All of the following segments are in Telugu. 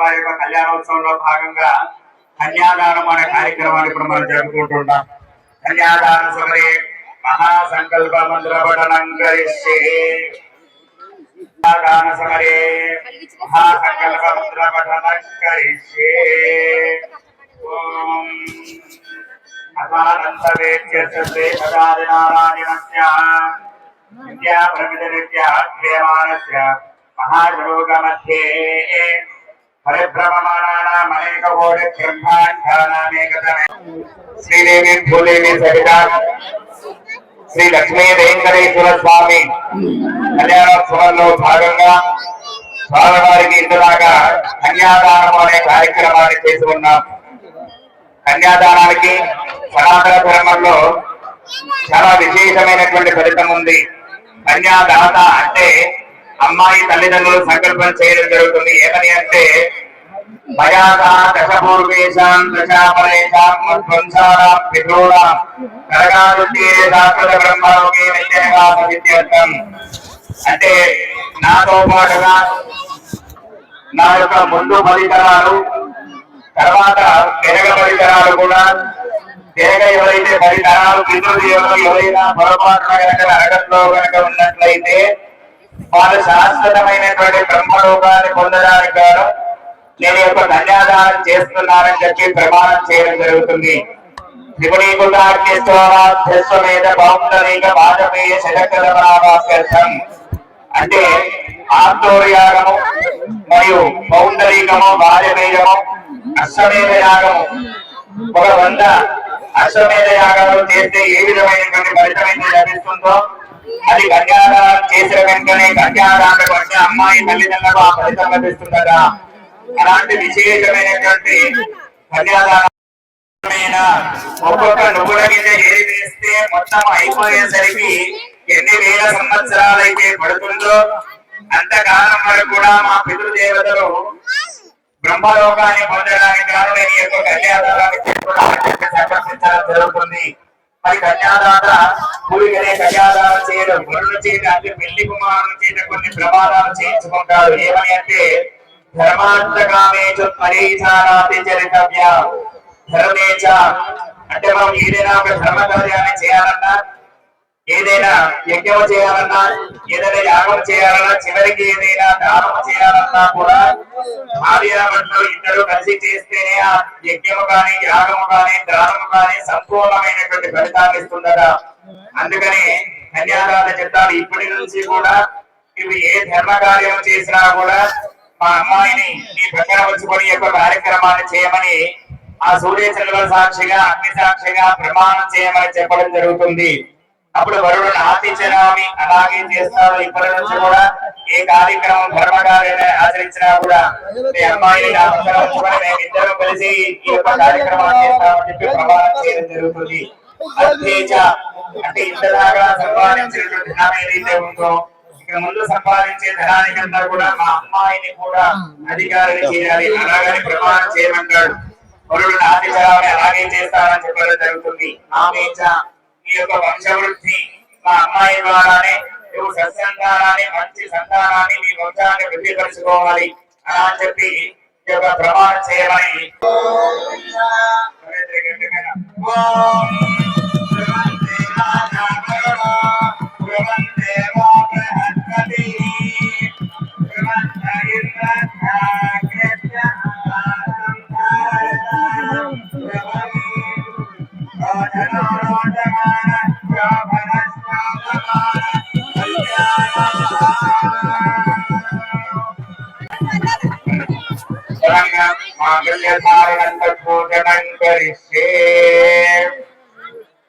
వారి యొక్క కళ్యాణోత్సవంలో భాగంగా కన్యాదానం అనే కార్యక్రమాన్ని ఇప్పుడు మనం జరుపుకుంటున్నాం. కన్యాదాన సమరే మహాసంకల్ప మంత్ర పఠనం కరిష్యే. కన్యాదాన సమరే మహాసంకల్ప మంత్ర పఠనం కరిష్యే. ఓం అసానంతవేత్యస్య సదాదినారాయణస్య విద్యా ప్రమిదవిద్యా క్రియమానస్య మహాయోగमध्ये శ్రీదేవి భూదేవి సహిత శ్రీ లక్ష్మీ వెంకటేశ్వర స్వామి కళ్యాణోత్సవంలో భాగంగా స్వామివారికి ఇంతలాగా కన్యాదానం అనే కార్యక్రమాన్ని చేసి ఉన్నాం. కన్యాదానానికి సనాతన ధర్మంలో చాలా విశేషమైనటువంటి ఫలితం ఉంది. కన్యాదాత అంటే అమ్మాయి తల్లిదండ్రులు సంకల్పం చేయడం జరుగుతుంది. ఏమని అంటే మయాదా దశపూర్వేషాం దశాపరేషాం మధ్వంసానాం పితॄణాం కరగాదుద్యే శాశ్వత బ్రహ్మలోకే నిత్యనివాసమిత్యర్థం. అంటే నాతో పాటుగా నా యొక్క ముందు 10 తరాలు, తర్వాత వెనక 10 తరాలు కూడా, వెనక ఎవరైతే 10 తరాలు పితృదేవులు ఎవరైనా పొరపాటున కనుక నరకంలో కనుక ఉన్నట్లయితే వాళ్ళు శాశ్వతమైనటువంటి బ్రహ్మలోకాన్ని పొందడానికి గాను నేను యొక్క కన్యాదానం చేస్తున్నానని చెప్పి ప్రమాణం చేయడం జరుగుతుంది. త్రిపుణీకృతాగ్నిస్వమేధ పౌండరీక వాజపేయ శతకృతమనాభాస్యర్థం. అంటే ఆర్తోర్యాగము మరియు పౌండరీకము, వాజపేయము, అశ్వమేధ యాగము 100 అశ్వమేధ యాగాలు చేస్తే ఏ విధమైనటువంటి ఫలితం అయితే లభిస్తుందో అది కన్యాదానం చేసిన వెంటనే కన్యాదానం అంటే అమ్మాయి తల్లిదండ్రులకు ఆ ఫలితం లభిస్తుందట. అలాంటి విశేషమైనటువంటి కన్యాదానం ఒక్కొక్క నువ్వుల కింద ఏది వేస్తే మొత్తం అయిపోయేసరికి ఎన్ని వేల సంవత్సరాలైతే పడుతుందో అంతకాలం వరకు కూడా మా పితృదేవతలు బ్రహ్మలోకాన్ని పొందడానికి గాను నేను ఈ యొక్క కన్యాదానాన్ని చేసుకోవడానికి సంకల్పించడం జరుగుతుంది. మరి కన్యాదాత పూరికనే కన్యాదానం చేయడం, గురుడు చేత అంటే పెళ్లి కుమారుల చేత కొన్ని ప్రమాదాలు చేయించుకుంటారు. ఏమని అంటే ధర్మార్థకామేచ పరిచారాతి చరితవ్య. ధర్మేచ అంటే మనం ఏదైనా ఒక ధర్మ కార్యాన్ని చేయాలన్నా, ఏదైనా యజ్ఞం చేయాలన్నా, ఏదైనా యాగం చేయాలన్నా, చివరికి ఏదైనా దానం చేయాలన్నా కూడా భార్యాభర్తలు ఇద్దరు కలిసి చేస్తేనే ఆ యజ్ఞము కానీ, యాగము కానీ, దానము కానీ సంపూర్ణమైనటువంటి ఫలితాన్ని ఇస్తుందట. అందుకని కన్యాదాన చెప్తారు ఇప్పటి నుంచి కూడా ఇవి ఏ ధర్మ కార్యం చేసినా కూడా మా అమ్మాయిని నీ పక్కన వచ్చుకొని యొక్క కార్యక్రమాన్ని చేయమని ఆ సూర్యచంద్రుల సాక్షిగా, అగ్ని సాక్షిగా ప్రమాణం చేయమని చెప్పడం జరుగుతుంది. అప్పుడు వరుడు ఆతిచరామి అలాగే చేస్తారు. ఇప్పటి నుంచి కూడా ఏ కార్యక్రమం ధర్మ కార్యాన్ని ఆచరించినా కూడా మీ అమ్మాయిని నా పక్కన వచ్చుకొని మేము ఇద్దరు కలిసి ఈ యొక్క కార్యక్రమాన్ని చేస్తామని చెప్పి ప్రమాణం చేయడం జరుగుతుంది. అర్థేచ అంటే ఇంతలాగా సంపాదించినటువంటి ధనం ఏదైతే ఉందో ఇక ముందు సంపాదించే ధనానికంతా కూడా మా అమ్మాయిని కూడా అధికారిని చేయాలి అలాగని ప్రమాణం చేయమంటాడు. వరుడు ఆతిచరామి అలాగే చేస్తారని చెప్పడం జరుగుతుంది. ఆమెచ ఈ యొక్క వంశవృద్ధి మా అమ్మాయి ద్వారానే నువ్వు సత్సంతానాన్ని, మంచి సంతానాన్ని నీ వంశాన్ని వృద్ధిపరుచుకోవాలి అని చెప్పి ఈ యొక్క ప్రమాణం చేయమని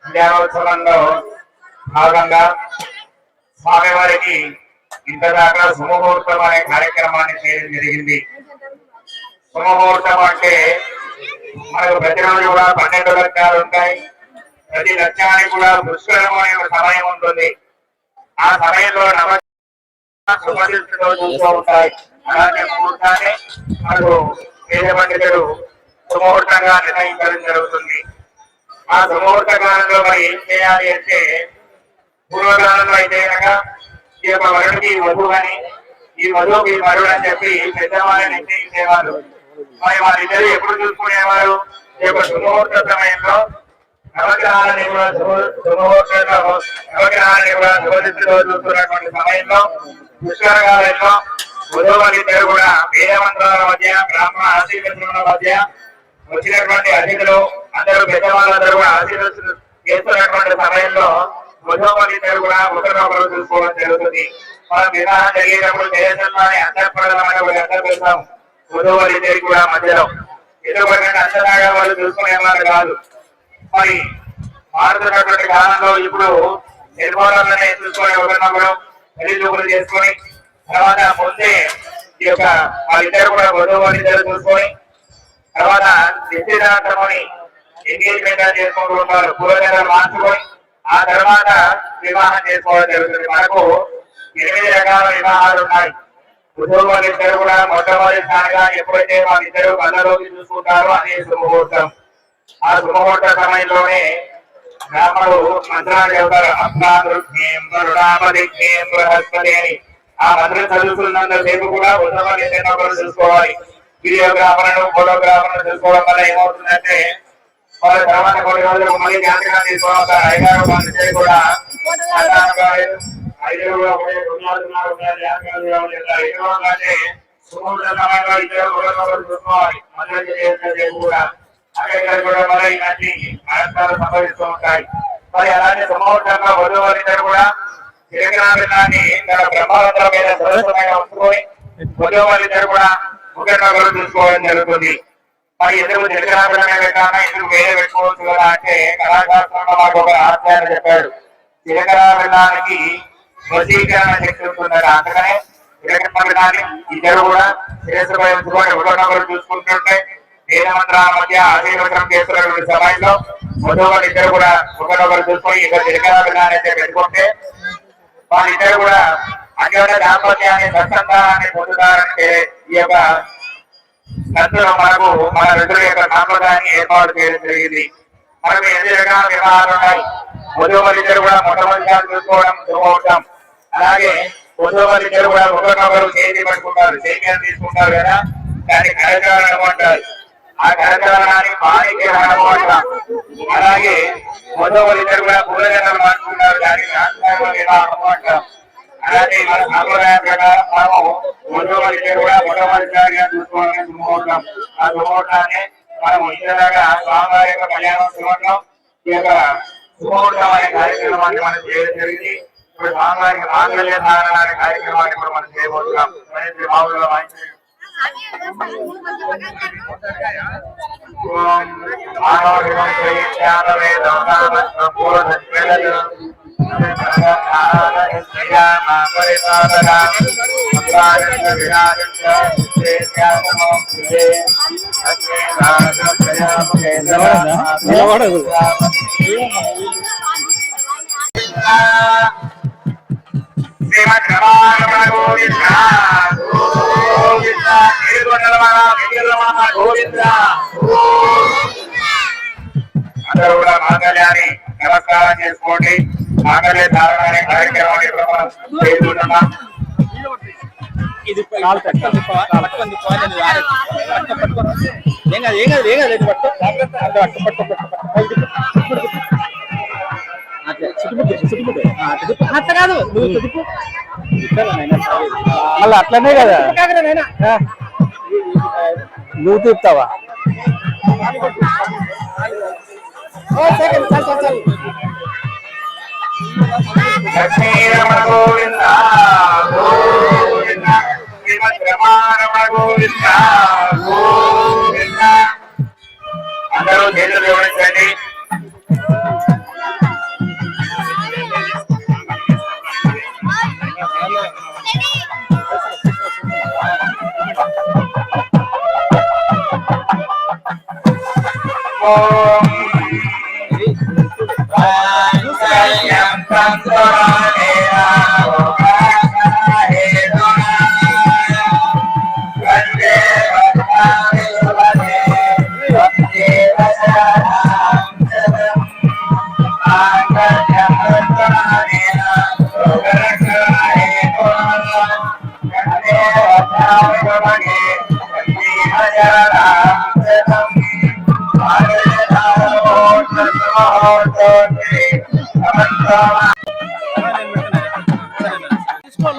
కళ్యాణోత్సవంలో భాగంగా స్వామివారికి ఇంతదాకా సుముహూర్తం అనే కార్యక్రమాన్ని చేయడం జరిగింది. సుముహూర్తం అంటే మనకు ప్రతిరోజు కూడా 12 లగ్నాలు ఉంటాయి. ప్రతి లగ్నానికి కూడా పుష్కరము అనే ఒక సమయం ఉంటుంది. ఆ సమయంలో శుభదృష్టితో చూస్తూ ఉంటాయి. అలాంటి ముహూర్తాన్ని మనకు వేద పండితుడు సుముహూర్తంగా నిర్ణయించడం జరుగుతుంది. ఆ సుముహూర్త కాలంలో మరి ఏం చేయాలి అంటే పూర్వకాలంలో అయితే కనుక ఈ యొక్క వరుడికి వధువు అని, ఈ వధువుకి వరుడు అని చెప్పి పెద్దవాళ్ళు నిశ్చయించేవారు. మరి వారిద్దరు ఎప్పుడు చూసుకునేవారు? ఈ యొక్క శుభముహూర్త సమయంలో నవగ్రహాలని కూడా శుభదిశలో చూస్తున్నటువంటి సమయంలో పుష్కరకాలంలో ఉదోవలిద్దరు కూడా వేద మంత్రాల మధ్య బ్రాహ్మణ ఆశీర్వచనముల మధ్య వచ్చినటువంటి అతిథులు అందరూ పెద్దవాళ్ళందరూ కూడా ఆశీర్వచన చేస్తున్నటువంటి సమయంలో ఉదోవలిద్దరు కూడా ఒకరినొకరు చూసుకోవడం జరుగుతుంది. మనం వివాహం జరిగేటప్పుడు దేశంలోని అంతఃపురాలను అందరూ పెడతాం. ఉదోవలిద్దరికి కూడా మధ్యలో ఎదురుపడిన అంతలాగా వాళ్ళు చూసుకునేవారు కాదు. మరి మారుతున్నటువంటి కాలంలో ఇప్పుడు నిర్మూలనే చూసుకొని ఒకరినొకరు పెళ్లి చూపులు చేసుకొని తర్వాత ముందే ఈ యొక్క వాళ్ళిద్దరు కూడా వధువులిద్దరు చూసుకొని తర్వాత నిశ్చితార్థమని ఎంగేజ్మెంట్ చేసుకుంటూ ఉంటారు. పూర్వజనాలు మార్చుకొని ఆ తర్వాత వివాహం చేసుకోవడం జరుగుతుంది. మనకు 8 రకాల వివాహాలు ఉన్నాయి. వధువులిద్దరు కూడా మొట్టమొదటిసారిగా ఎప్పుడైతే వాళ్ళిద్దరు కళ్ళలోకి చూసుకుంటారో అదే శుభముహూర్తం. ఆ శుభముహూర్త సమయంలోనే బ్రాహ్మణుడు మంత్రాలు చెబుతారు. బృహస్పతి అని ఆ మంత్రం చదువుతున్నంత సేపు కూడా వధువులిద్దరు చూసుకోవాలి. వీడియోగ్రాఫర్ను ఫోటోగ్రాఫర్ను చూసుకోవడం వల్ల ఏమవుతుందంటే వాళ్ళ తర్వాత కొన్ని రోజులకు మళ్ళీ జాతకంగా తీసుకోవాలి. ఐదారు మంది కూడా సంభవిస్తూ ఉంటాయి. మరి అలాంటి సమూహంగా వధువులిద్దరు కూడా తిరగరాన్ని తన బ్రహ్మరంధ్రం మీద సరస్వతంగా ఉంచుకొని వధువులిద్దరు కూడా ఒకరినొకరు చూసుకోవడం జరుగుతుంది. మరి ఎందుకు తిరగరాడమే పెట్టాలా, ఎందుకు వేరే పెట్టుకోవచ్చు కదా అంటే కళాశాస్త్రంలో మాకు ఒక ఆచార్య చెప్పాడు. తిరగరాడానికి వశీకరణ శక్తి ఉంటుందట. అందుకనే తిరగరాన్ని ఇద్దరు కూడా శిరస్సుపై ఉంచుకొని ఒకరినొకరు చూసుకుంటుంటే వేద మంత్రాల మధ్య ఆశీర్వచనం చేస్తున్నటువంటి సమయంలో వధువులిద్దరు కూడా ఒకరినొకరు చూసుకొని ఇక తిరగరాన్ని పెట్టుకుంటే వాళ్ళిద్దరు కూడా అన్యోన్య దాంపత్యాన్ని సత్సంతానాన్ని పొందుతారంటే ఈ యొక్క సంతులో మనకు మన ఋతుల యొక్క సాంప్రదాయాన్ని ఏర్పాటు చేయడం జరిగింది. మనకు 8 రకాల వివాహాలు ఉన్నాయి. వధువులిద్దరు కూడా మొట్టమొదటిసారి చూసుకోవడం శుభముహూర్తం. అలాగే వధువులిద్దరు కూడా ఒకరినొకరు చేతి పట్టుకుంటారు, చేతిని తీసుకుంటారు కదా, దాన్ని కరచాలనం అంటారు. ఆ కరచాలనాన్ని పాణిగ్రహణము అంటారు. అలాగే వధువులిద్దరు కూడా పూలజనలు మార్చుకుంటారు, దానికి వివాహము అంటారు. అలాగే మన సాంప్రదాయం ప్రకారం మనము వధువులిద్దరు కూడా మొట్టమొదటిసారిగా చూసుకోవాలని శుభముహూర్తం. ఆ శుభముహూర్తాన్ని మనం ఇంతలాగా స్వామివారి యొక్క కళ్యాణం శుభముహూర్తం ఈ యొక్క శుభముహూర్తం అనే కార్యక్రమాన్ని మనం చేయడం జరిగింది. ఇప్పుడు స్వామివారికి మాంగళ్య ధారణ అనే కార్యక్రమాన్ని కూడా మనం చేయబోతున్నాం. మామూలుగా అందరూ కూడా మాంగళ్యాన్ని నమస్కారం చేసుకోండి. మాంగళ్య ధారణ అనే కార్యక్రమాన్ని చేస్తున్నాం. మళ్ళీ అట్లనే కదా నువ్వు తీస్తావా? లక్ష్మీరమణ గోవింద గోవింద, శ్రీమద్రమారమణ గోవింద గోవింద. అందరూ చేతులు జోడించండి. తీసుకో